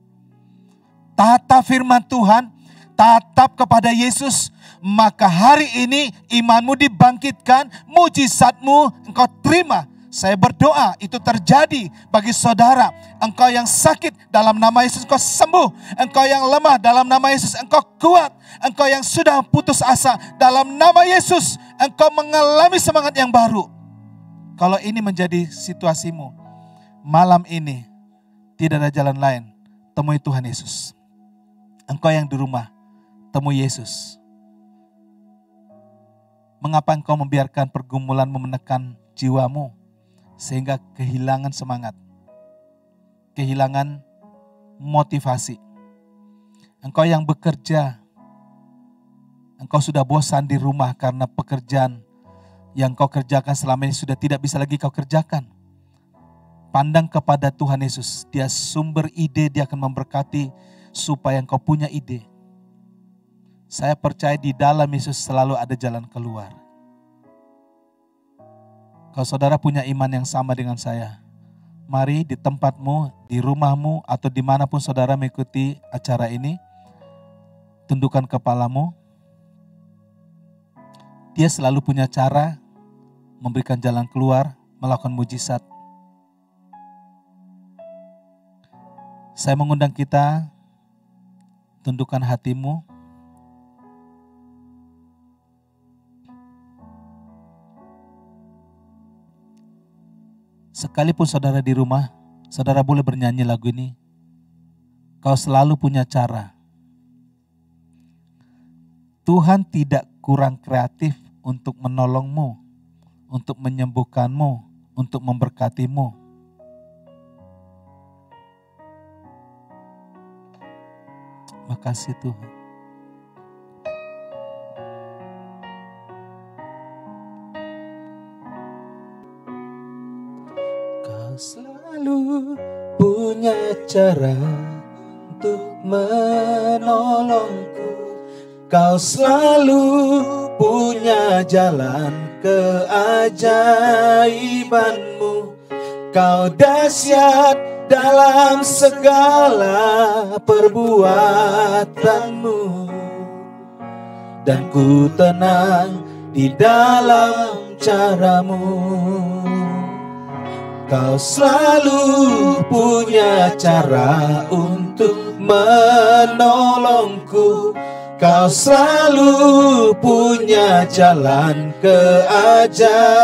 Tatap firman Tuhan, tatap kepada Yesus, maka hari ini imanmu dibangkitkan, mujizatmu engkau terima. Saya berdoa itu terjadi bagi saudara. Engkau yang sakit, dalam nama Yesus engkau sembuh. Engkau yang lemah, dalam nama Yesus engkau kuat. Engkau yang sudah putus asa, dalam nama Yesus engkau mengalami semangat yang baru. Kalau ini menjadi situasimu, malam ini tidak ada jalan lain, temui Tuhan Yesus. Engkau yang di rumah, temui Yesus. Mengapa engkau membiarkan pergumulanmu menekan jiwamu sehingga kehilangan semangat, kehilangan motivasi? Engkau yang bekerja, engkau sudah bosan di rumah karena pekerjaan yang kau kerjakan selama ini sudah tidak bisa lagi kau kerjakan. Pandang kepada Tuhan Yesus, dia sumber ide, dia akan memberkati supaya engkau punya ide. Saya percaya di dalam Yesus selalu ada jalan keluar. Kalau saudara punya iman yang sama dengan saya, mari di tempatmu, di rumahmu, atau dimanapun saudara mengikuti acara ini, tundukkan kepalamu. Dia selalu punya cara memberikan jalan keluar, melakukan mujizat. Saya mengundang kita, tundukkan hatimu. Sekalipun saudara di rumah, saudara boleh bernyanyi lagu ini. Kau selalu punya cara. Tuhan tidak kurang kreatif untuk menolongmu, untuk menyembuhkanmu, untuk memberkatimu. Makasih Tuhan. Kau selalu punya cara untuk menolongku. Kau selalu punya jalan keajaibanmu. Kau dahsyat dalam segala perbuatanmu, dan ku tenang di dalam caramu. Kau selalu punya cara untuk menolongku. Kau selalu punya jalan keajaibanmu.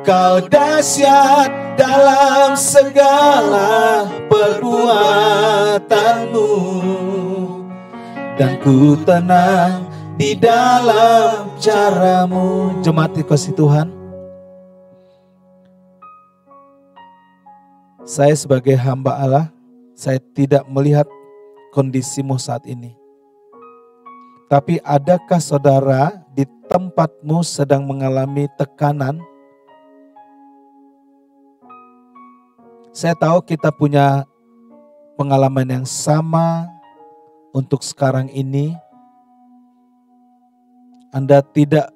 Kau dahsyat dalam segala perbuatanmu, dan ku tenang di dalam caramu. Jemaat dikasihi Tuhan, saya sebagai hamba Allah, saya tidak melihat kondisimu saat ini. Tapi adakah saudara di tempatmu sedang mengalami tekanan? Saya tahu kita punya pengalaman yang sama untuk sekarang ini. Anda tidak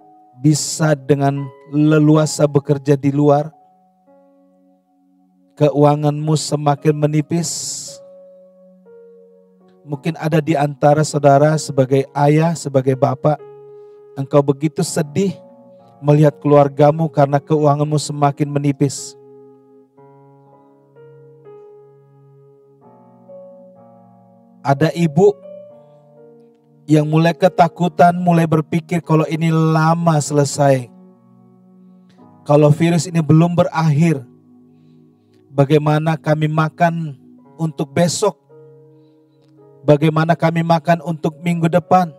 bisa dengan leluasa bekerja di luar, keuanganmu semakin menipis. Mungkin ada di antara saudara sebagai ayah, sebagai bapak, engkau begitu sedih melihat keluargamu karena keuanganmu semakin menipis. Ada ibu yang mulai ketakutan, mulai berpikir kalau ini lama selesai. Kalau virus ini belum berakhir, bagaimana kami makan untuk besok? Bagaimana kami makan untuk minggu depan?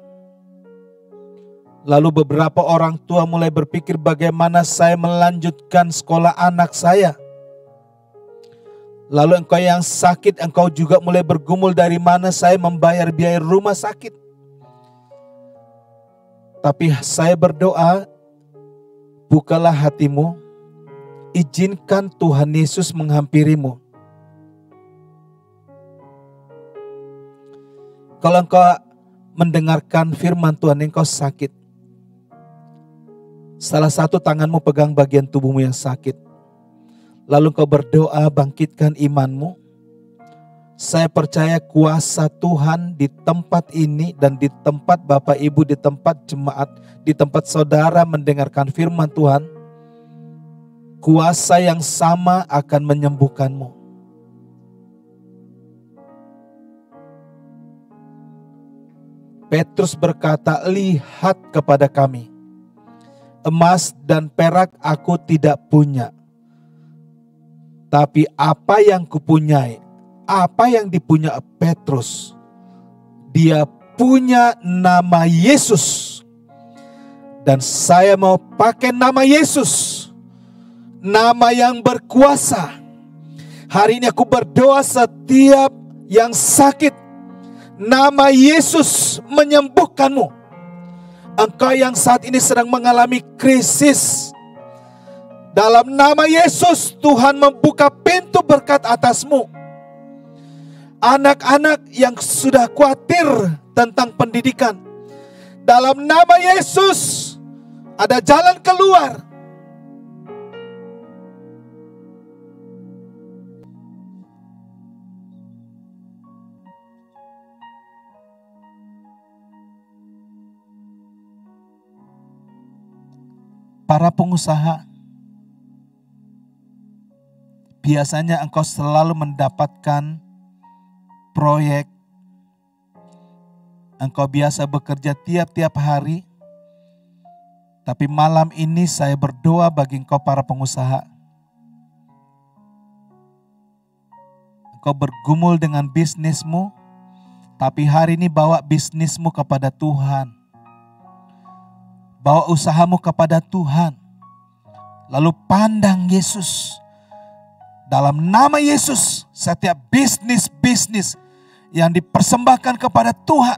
Lalu beberapa orang tua mulai berpikir bagaimana saya melanjutkan sekolah anak saya. Lalu engkau yang sakit, engkau juga mulai bergumul dari mana saya membayar biaya rumah sakit. Tapi saya berdoa, bukalah hatimu, izinkan Tuhan Yesus menghampirimu. Kalau engkau mendengarkan firman Tuhan, engkau sakit, salah satu tanganmu pegang bagian tubuhmu yang sakit. Lalu engkau berdoa, bangkitkan imanmu. Saya percaya kuasa Tuhan di tempat ini dan di tempat Bapak Ibu, di tempat jemaat, di tempat saudara mendengarkan firman Tuhan. Kuasa yang sama akan menyembuhkanmu. Petrus berkata, lihat kepada kami. Emas dan perak aku tidak punya. Tapi apa yang kupunyai, apa yang dipunya Petrus, dia punya nama Yesus. Dan saya mau pakai nama Yesus, nama yang berkuasa. Hari ini aku berdoa setiap yang sakit, nama Yesus menyembuhkanmu. Engkau yang saat ini sedang mengalami krisis, dalam nama Yesus Tuhan membuka pintu berkat atasmu. Anak-anak yang sudah khawatir tentang pendidikan, dalam nama Yesus ada jalan keluar. Para pengusaha, biasanya engkau selalu mendapatkan proyek. Engkau biasa bekerja tiap-tiap hari. Tapi malam ini saya berdoa bagi engkau para pengusaha. Engkau bergumul dengan bisnismu, tapi hari ini bawa bisnismu kepada Tuhan. Bawa usahamu kepada Tuhan. Lalu pandang Yesus. Dalam nama Yesus, setiap bisnis-bisnis yang dipersembahkan kepada Tuhan,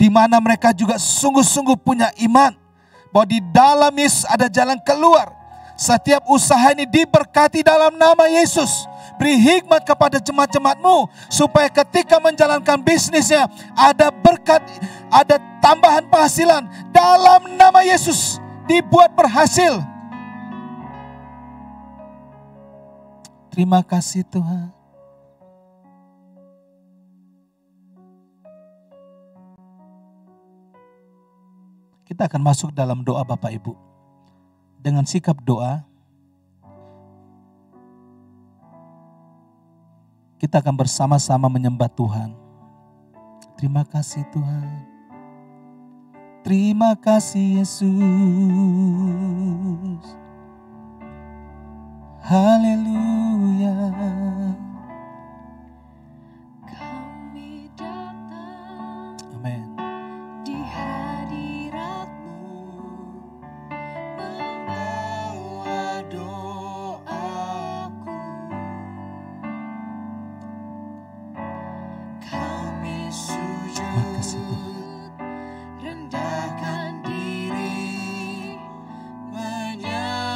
di mana mereka juga sungguh-sungguh punya iman bahwa di dalam Yesus ada jalan keluar. Setiap usaha ini diberkati dalam nama Yesus. Beri hikmat kepada jemaat-jemaatmu supaya ketika menjalankan bisnisnya ada berkat, ada tambahan penghasilan dalam nama Yesus, dibuat berhasil. Terima kasih Tuhan. Kita akan masuk dalam doa Bapak Ibu. Dengan sikap doa, kita akan bersama-sama menyembah Tuhan. Terima kasih Tuhan. Terima kasih Yesus. Haleluya. Kami datang Amin. di hadirat-Mu, membawa doaku. Kami Terima kasih Tuhan. sujud, rendahkan diri, menyembah-Mu.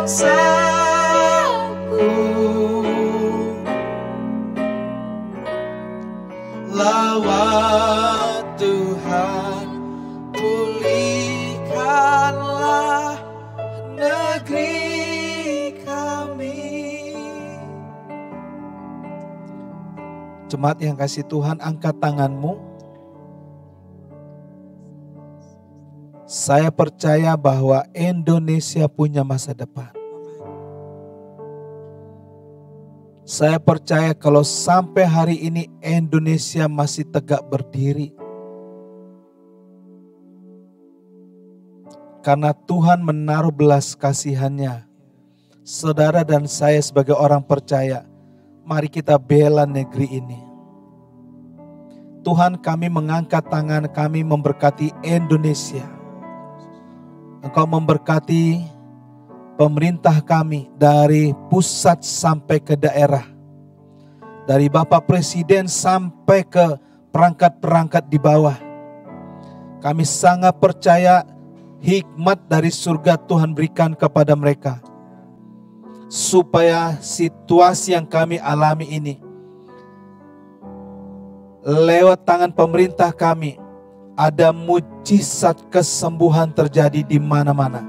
bangsaku. Lawat Tuhan, pulihkanlah negeri kami. Jemaat yang kasih Tuhan, angkat tanganmu. Saya percaya bahwa Indonesia punya masa depan. Saya percaya kalau sampai hari ini Indonesia masih tegak berdiri. Karena Tuhan menaruh belas kasihan-Nya. Saudara dan saya sebagai orang percaya, mari kita bela negeri ini. Tuhan, kami mengangkat tangan kami memberkati Indonesia. Engkau memberkati pemerintah kami dari pusat sampai ke daerah. Dari Bapak Presiden sampai ke perangkat-perangkat di bawah. Kami sangat percaya hikmat dari surga Tuhan berikan kepada mereka. Supaya situasi yang kami alami ini, lewat tangan pemerintah kami, ada mujizat kesembuhan terjadi di mana-mana.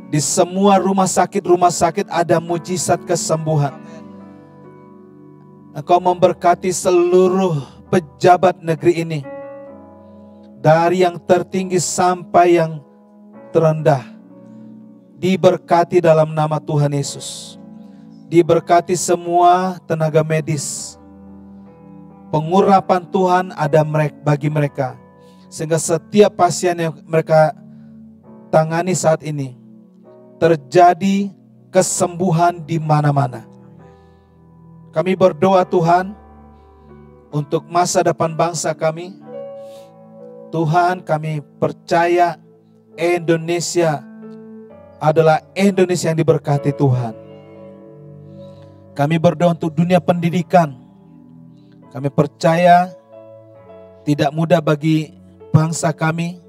Di semua rumah sakit ada mujizat kesembuhan. Engkau memberkati seluruh pejabat negeri ini. Dari yang tertinggi sampai yang terendah. Diberkati dalam nama Tuhan Yesus. Diberkati semua tenaga medis. Pengurapan Tuhan ada bagi mereka. Sehingga setiap pasien yang mereka tangani saat ini, terjadi kesembuhan di mana-mana. Kami berdoa Tuhan untuk masa depan bangsa kami. Tuhan, kami percaya Indonesia adalah Indonesia yang diberkati Tuhan. Kami berdoa untuk dunia pendidikan. Kami percaya tidak mudah bagi bangsa kami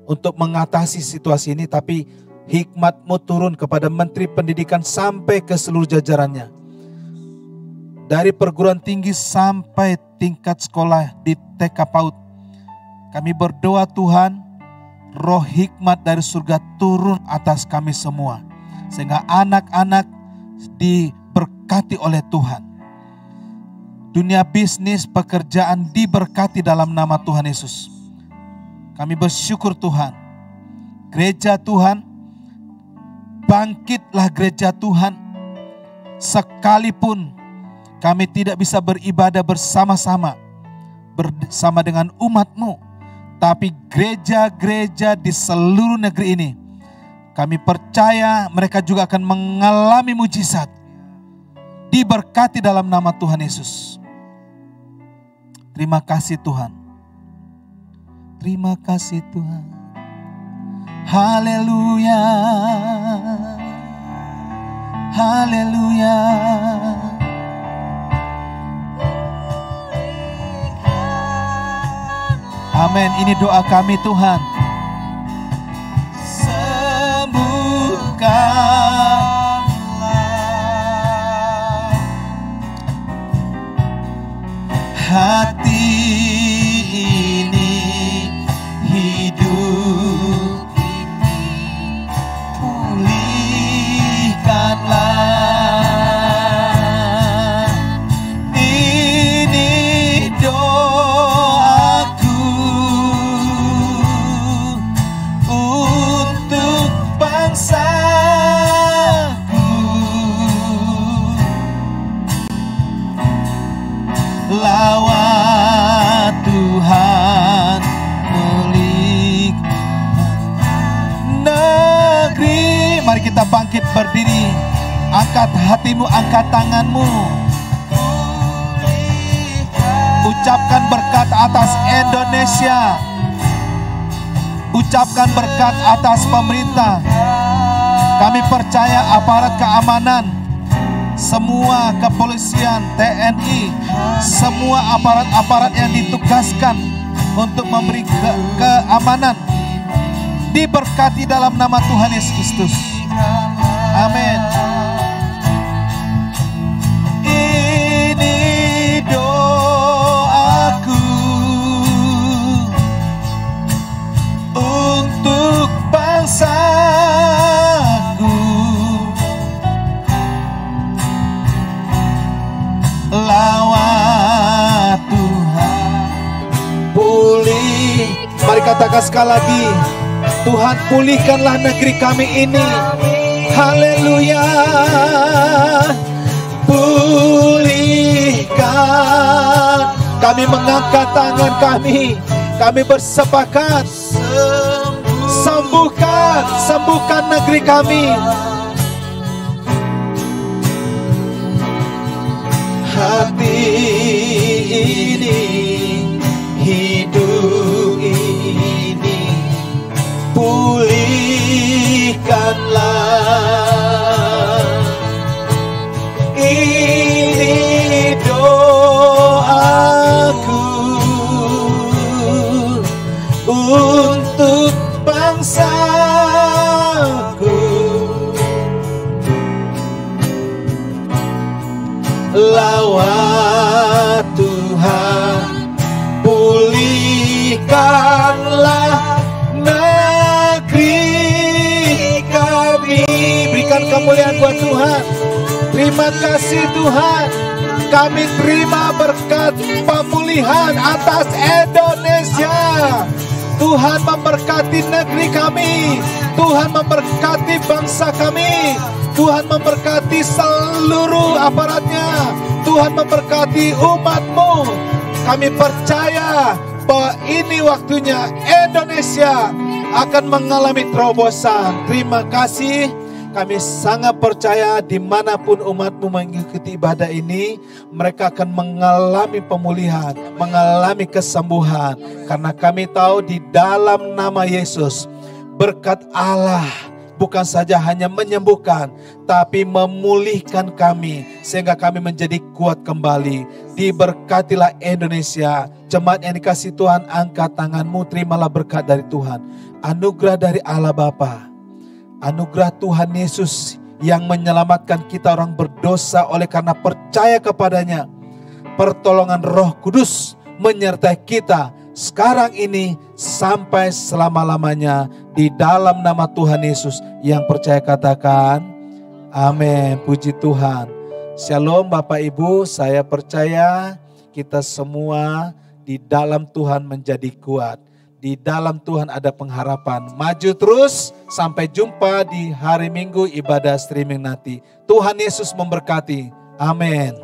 untuk mengatasi situasi ini, tapi hikmat-Mu turun kepada Menteri Pendidikan sampai ke seluruh jajarannya. Dari perguruan tinggi sampai tingkat sekolah di TK PAUD. Kami berdoa Tuhan, roh hikmat dari surga turun atas kami semua. Sehingga anak-anak diberkati oleh Tuhan. Dunia bisnis, pekerjaan diberkati dalam nama Tuhan Yesus. Kami bersyukur Tuhan. Gereja Tuhan, bangkitlah gereja Tuhan. Sekalipun kami tidak bisa beribadah bersama-sama dengan umat-Mu, tapi gereja-gereja di seluruh negeri ini, kami percaya mereka juga akan mengalami mujizat. Diberkati dalam nama Tuhan Yesus. Terima kasih Tuhan. Terima kasih Tuhan. Haleluya. Haleluya. Amin. Ini doa kami Tuhan. Sembuhkanlah hati ini, hidup ini, pulihkanlah. Ini doaku untuk bangsaku. Lawat Tuhan, pulihkan negeri. Mari kita bangkit berdiri. Angkat hatimu, angkat tanganmu. Ucapkan berkat atas Indonesia. Ucapkan berkat atas pemerintah. Kami percaya aparat keamanan, semua kepolisian, TNI, semua aparat-aparat yang ditugaskan untuk memberi keamanan, diberkati dalam nama Tuhan Yesus Kristus. Amin. Ini doaku untuk bangsaku, lawat Tuhan pulih. Mari katakan sekali lagi, Tuhan pulihkanlah negeri kami ini. Haleluya. Pulihkan. Kami mengangkat tangan kami bersepakat. Sembuhkan negeri kami. Hati ini, hidup ini, pulihkanlah. Ini doaku untuk bangsaku, lawat Tuhan, pulihkanlah negeri kami. Berikan kemuliaan buat Tuhan. Terima kasih Tuhan. Kami terima berkat pemulihan atas Indonesia. Tuhan memberkati negeri kami. Tuhan memberkati bangsa kami. Tuhan memberkati seluruh aparatnya. Tuhan memberkati umat-Mu. Kami percaya bahwa ini waktunya Indonesia akan mengalami terobosan. Terima kasih. Kami sangat percaya dimanapun umat-Mu mengikuti ibadah ini, mereka akan mengalami pemulihan, mengalami kesembuhan. Karena kami tahu di dalam nama Yesus, berkat Allah bukan saja hanya menyembuhkan, tapi memulihkan kami, sehingga kami menjadi kuat kembali. Diberkatilah Indonesia. Jemaat yang dikasihi Tuhan, angkat tanganmu, terimalah berkat dari Tuhan. Anugerah dari Allah Bapa, anugerah Tuhan Yesus yang menyelamatkan kita orang berdosa oleh karena percaya kepadanya. Pertolongan Roh Kudus menyertai kita sekarang ini sampai selama-lamanya. Di dalam nama Tuhan Yesus, yang percaya katakan amin. Puji Tuhan. Shalom Bapak Ibu, saya percaya kita semua di dalam Tuhan menjadi kuat. Di dalam Tuhan ada pengharapan. Maju terus, sampai jumpa di hari Minggu ibadah streaming nanti. Tuhan Yesus memberkati. Amin.